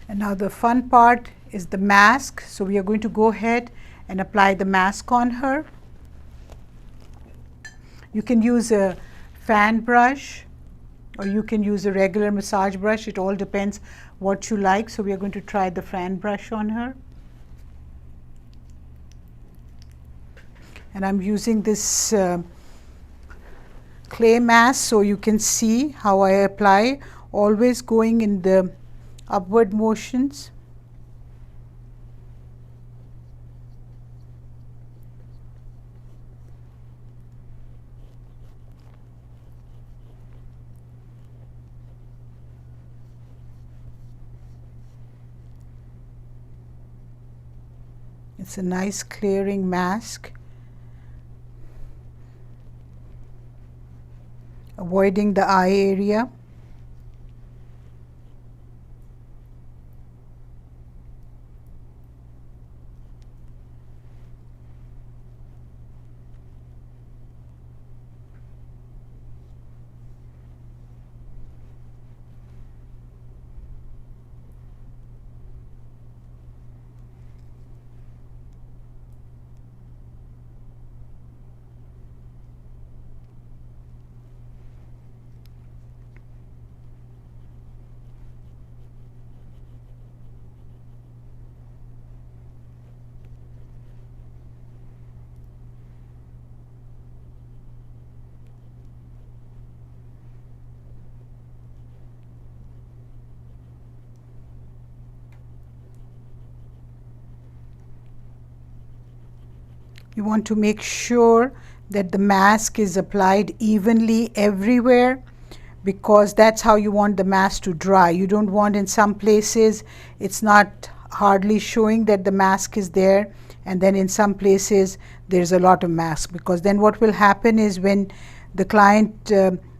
And now the fun part is the mask. So we are going to go ahead and apply the mask on her. You can use a fan brush or you can use a regular massage brush. It all depends what you like. So we are going to try the fan brush on her. And I'm using this clay mask so you can see how I apply, always going in the upward motions. It's a nice clearing mask, avoiding the eye area. You want to make sure that the mask is applied evenly everywhere, because that's how you want the mask to dry. You don't want in some places it's not hardly showing that the mask is there, and then in some places there's a lot of mask, because then what will happen is when the client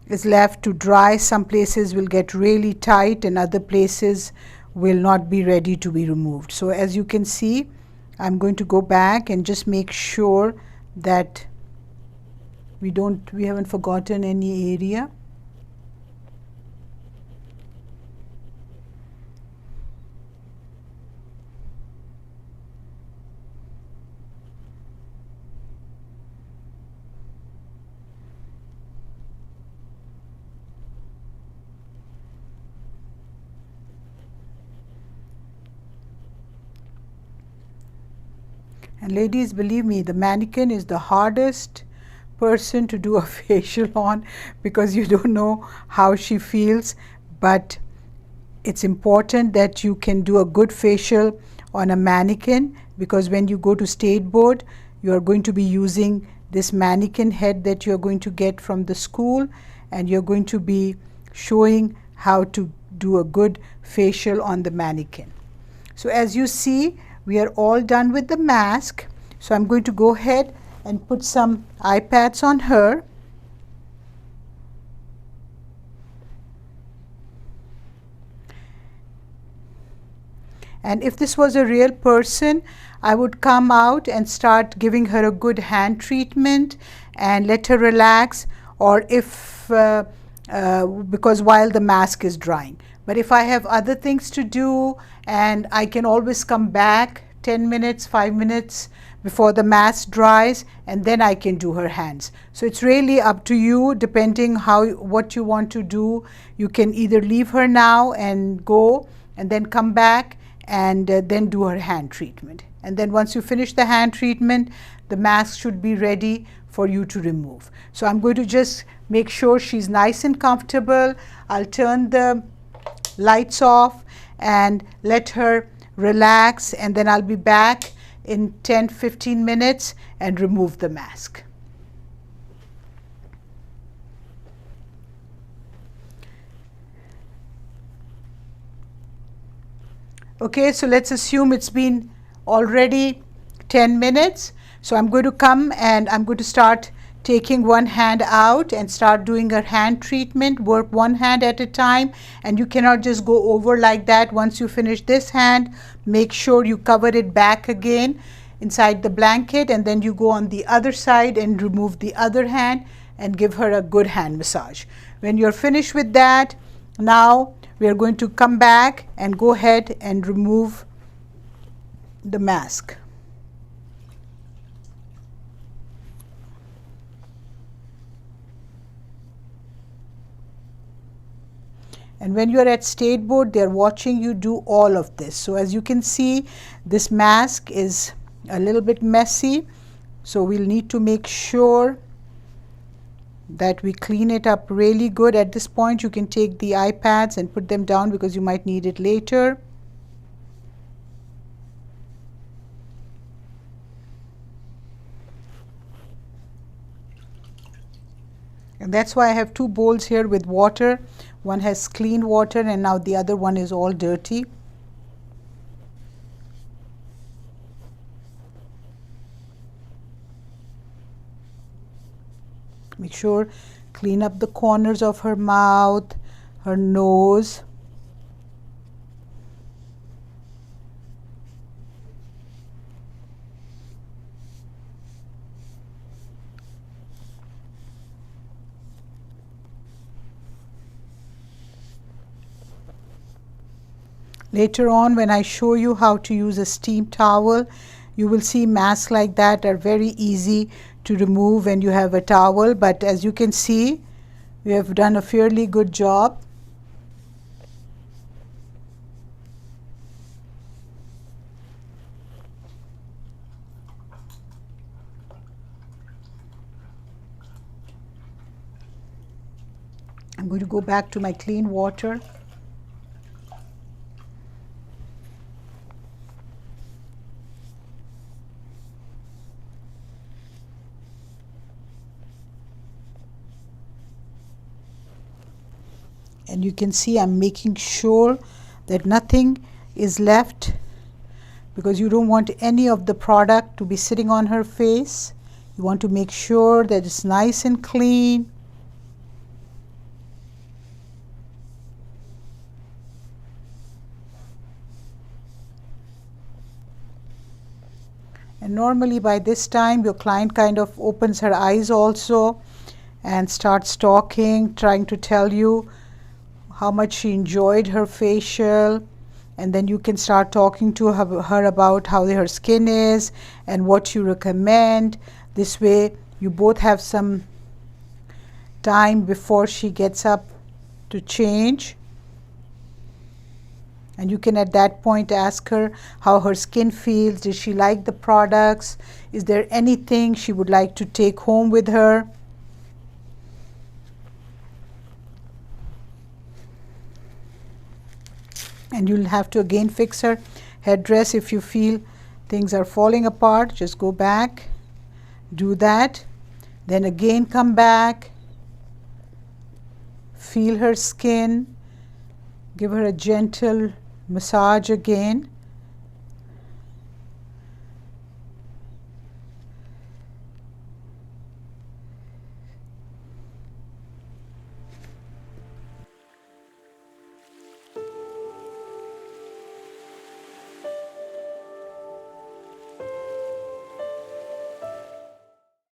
is left to dry, some places will get really tight and other places will not be ready to be removed. So as you can see, I'm going to go back and just make sure that we haven't forgotten any area. And ladies, believe me, the mannequin is the hardest person to do a facial on, because you don't know how she feels. But it's important that you can do a good facial on a mannequin, because when you go to state board, you are going to be using this mannequin head that you're going to get from the school, and you're going to be showing how to do a good facial on the mannequin. So as you see, we are all done with the mask. So I'm going to go ahead and put some eye pads on her. And if this was a real person, I would come out and start giving her a good hand treatment and let her relax, or if because while the mask is drying. But if I have other things to do, and I can always come back 10 minutes, 5 minutes before the mask dries, and then I can do her hands. So it's really up to you, depending what you want to do. You can either leave her now and go, and then come back and then do her hand treatment. And then once you finish the hand treatment, the mask should be ready for you to remove. So I'm going to just make sure she's nice and comfortable. I'll turn the lights off and let her relax, and then I'll be back in 10-15 minutes and remove the mask. Okay, so let's assume it's been already 10 minutes. So I'm going to come and I'm going to start taking one hand out and start doing her hand treatment. Work one hand at a time, and you cannot just go over like that. Once you finish this hand, make sure you cover it back again inside the blanket, and then you go on the other side and remove the other hand and give her a good hand massage. When you're finished with that, now we are going to come back and go ahead and remove the mask. And when you are at State Board, they are watching you do all of this. So as you can see, this mask is a little bit messy. So we'll need to make sure that we clean it up really good. At this point, you can take the iPads and put them down because you might need it later. And that's why I have two bowls here with water. One has clean water and now the other one is all dirty. Make sure clean up the corners of her mouth, her nose. Later on, when I show you how to use a steam towel, you will see masks like that are very easy to remove when you have a towel. But as you can see, we have done a fairly good job. I'm going to go back to my clean water. And you can see I'm making sure that nothing is left because you don't want any of the product to be sitting on her face. You want to make sure that it's nice and clean. And normally by this time your client kind of opens her eyes also and starts talking, trying to tell you how much she enjoyed her facial, and then you can start talking to her about how her skin is and what you recommend. This way you both have some time before she gets up to change, and you can at that point ask her how her skin feels. Does she like the products? Is there anything she would like to take home with her? And you'll have to again fix her headdress. If you feel things are falling apart, just go back, do that, then again come back, feel her skin, give her a gentle massage again.